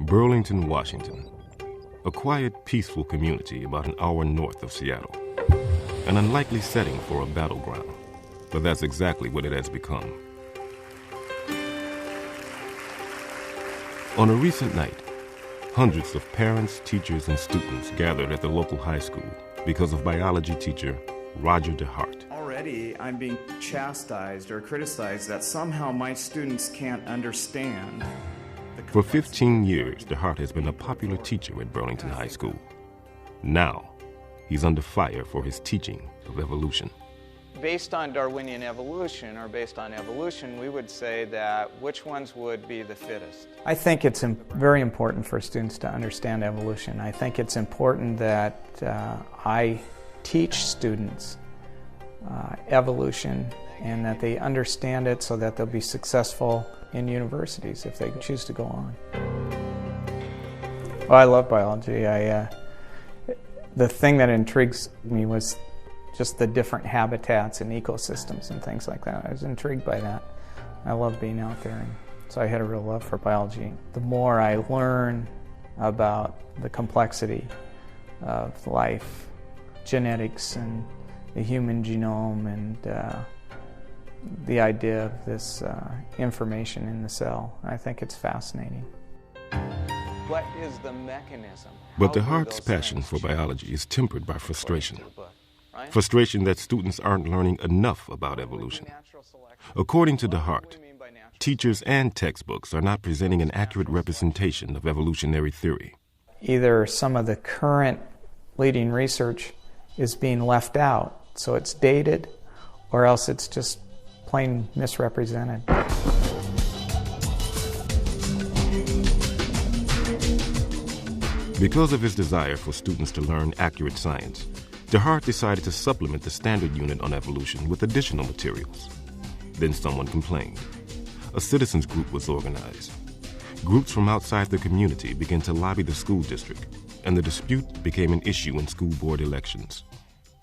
Burlington, Washington, a quiet, peaceful community about an hour north of Seattle. An unlikely setting for a battleground, but that's exactly what it has become. On a recent night, hundreds of parents, teachers, and students gathered at the local high school because of biology teacher Roger DeHart. Already, I'm being chastised or criticized that somehow my students can't understand. For 15 years, DeHart has been a popular teacher at Burlington High School. Now, he's under fire for his teaching of evolution. Based on Darwinian evolution, or based on evolution, we would say that which ones would be the fittest? I think it's very important for students to understand evolution. I think it's important that I teach students evolution and that they understand it so that they'll be successful in universities if they choose to go on. Well, I love biology. The thing that intrigues me was just the different habitats and ecosystems and things like that. I was intrigued by that. I love being out there, and so I had a real love for biology. The more I learn about the complexity of life, genetics and the human genome, and the idea of this information in the cell, I think it's fascinating. What is the mechanism? But DeHart's passion for biology is tempered by frustration. Frustration that students aren't learning enough about evolution. According to DeHart, teachers and textbooks are not presenting an accurate representation of evolutionary theory. Either some of the current leading research is being left out, so it's dated, or else it's just plain misrepresented. Because of his desire for students to learn accurate science, DeHart decided to supplement the standard unit on evolution with additional materials. Then someone complained. A citizens group was organized. Groups from outside the community began to lobby the school district, and the dispute became an issue in school board elections.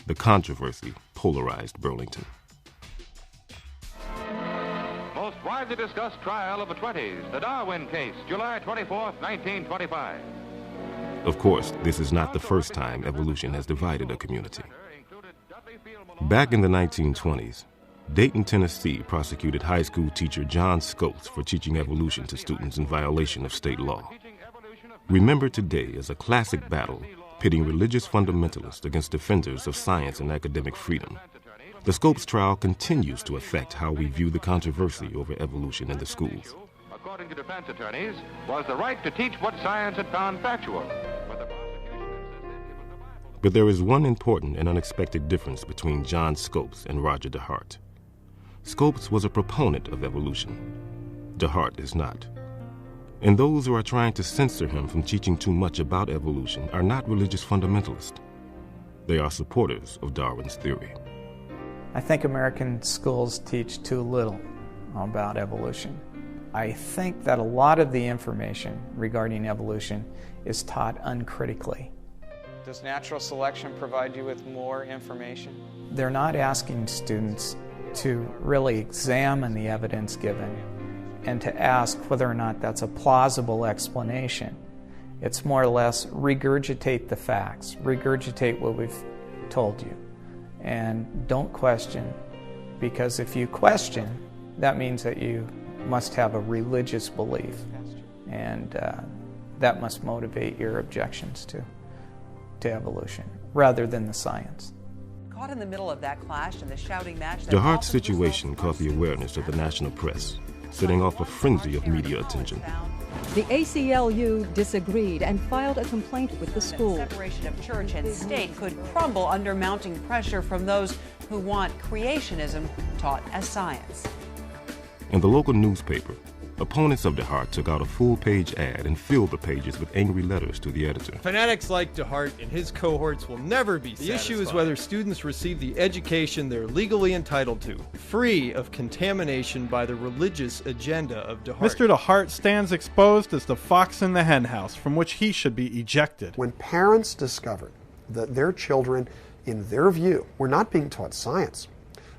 The controversy polarized Burlington. Most widely discussed trial of the 20s, the Darwin case, July 24th, 1925. Of course, this is not the first time evolution has divided a community. Back in the 1920s, Dayton, Tennessee prosecuted high school teacher John Scopes for teaching evolution to students in violation of state law. Remembered today as a classic battle pitting religious fundamentalists against defenders of science and academic freedom, the Scopes trial continues to affect how we view the controversy over evolution in the schools. According to defense attorneys, was the right to teach what science had found factual. But there is one important and unexpected difference between John Scopes and Roger DeHart. Scopes was a proponent of evolution. DeHart is not. And those who are trying to censor him from teaching too much about evolution are not religious fundamentalists. They are supporters of Darwin's theory. I think American schools teach too little about evolution. I think that a lot of the information regarding evolution is taught uncritically. Does natural selection provide you with more information? They're not asking students to really examine the evidence given and to ask whether or not that's a plausible explanation. It's more or less regurgitate the facts, regurgitate what we've told you, and don't question, because if you question, that means that you must have a religious belief, and that must motivate your objections to evolution rather than the science. Caught in the middle of that clash and the shouting match. DeHart's situation caught the awareness of the national press, setting off a frenzy of media attention. The ACLU disagreed and filed a complaint with the school. Separation of church and state could crumble under mounting pressure from those who want creationism taught as science. In the local newspaper, opponents of DeHart took out a full-page ad and filled the pages with angry letters to the editor. Fanatics like DeHart and his cohorts will never be satisfied. The issue is whether students receive the education they're legally entitled to, free of contamination by the religious agenda of DeHart. Mr. DeHart stands exposed as the fox in the henhouse from which he should be ejected. When parents discovered that their children, in their view, were not being taught science,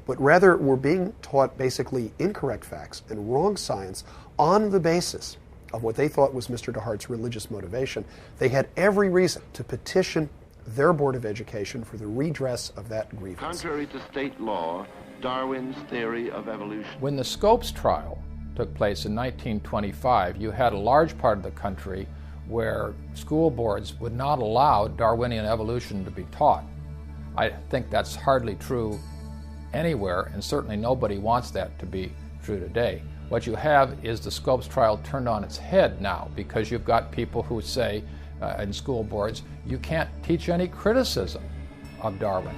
but rather were being taught basically incorrect facts and wrong science on the basis of what they thought was Mr. DeHart's religious motivation, they had every reason to petition their Board of Education for the redress of that grievance. Contrary to state law, Darwin's theory of evolution. When the Scopes trial took place in 1925, you had a large part of the country where school boards would not allow Darwinian evolution to be taught. I think that's hardly true anywhere, and certainly nobody wants that to be true today. What you have is the Scopes trial turned on its head now, because you've got people who say in school boards, you can't teach any criticism of Darwin.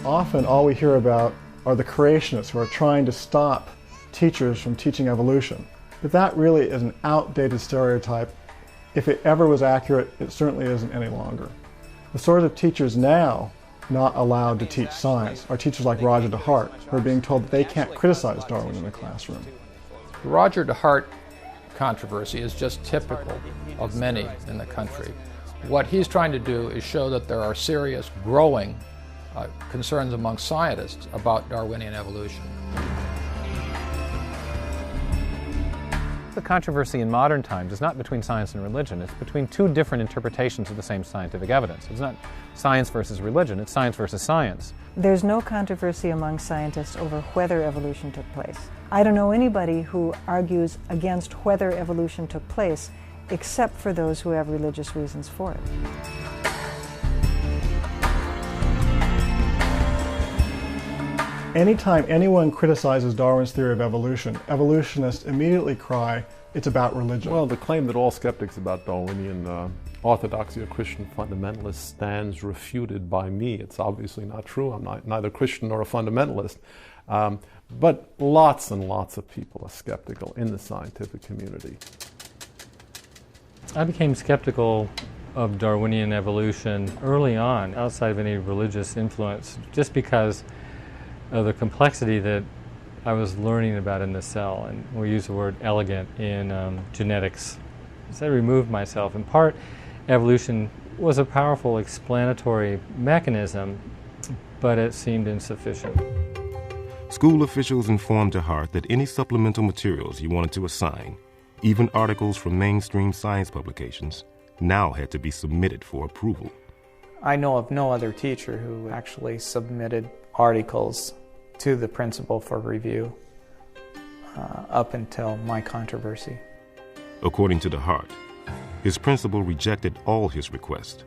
Often all we hear about are the creationists who are trying to stop teachers from teaching evolution. But that really is an outdated stereotype. If it ever was accurate, it certainly isn't any longer. The sort of teachers now not allowed to teach science are teachers like Roger DeHart, who are being told that they can't criticize Darwin in the classroom. The Roger DeHart controversy is just typical of many in the country. What he's trying to do is show that there are serious, growing concerns among scientists about Darwinian evolution. The controversy in modern times is not between science and religion, it's between two different interpretations of the same scientific evidence. It's not science versus religion, it's science versus science. There's no controversy among scientists over whether evolution took place. I don't know anybody who argues against whether evolution took place, except for those who have religious reasons for it. Anytime anyone criticizes Darwin's theory of evolution, evolutionists immediately cry, it's about religion. Well, the claim that all skeptics about Darwinian orthodoxy or Christian fundamentalists stands refuted by me. It's obviously not true. I'm neither Christian nor a fundamentalist. But lots and lots of people are skeptical in the scientific community. I became skeptical of Darwinian evolution early on, outside of any religious influence, just because of the complexity that I was learning about in the cell. And we use the word elegant in genetics. So I removed myself. In part, evolution was a powerful explanatory mechanism, but it seemed insufficient. School officials informed DeHart that any supplemental materials he wanted to assign, even articles from mainstream science publications, now had to be submitted for approval. I know of no other teacher who actually submitted articles to the principal for review up until my controversy. According to DeHart, his principal rejected all his requests,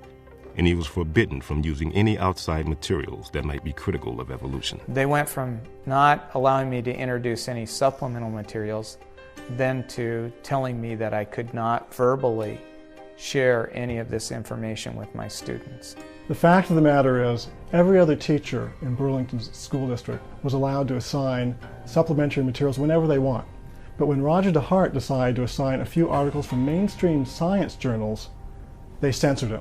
and he was forbidden from using any outside materials that might be critical of evolution. They went from not allowing me to introduce any supplemental materials, then to telling me that I could not verbally share any of this information with my students. The fact of the matter is, every other teacher in Burlington's school district was allowed to assign supplementary materials whenever they want. But when Roger DeHart decided to assign a few articles from mainstream science journals, they censored him.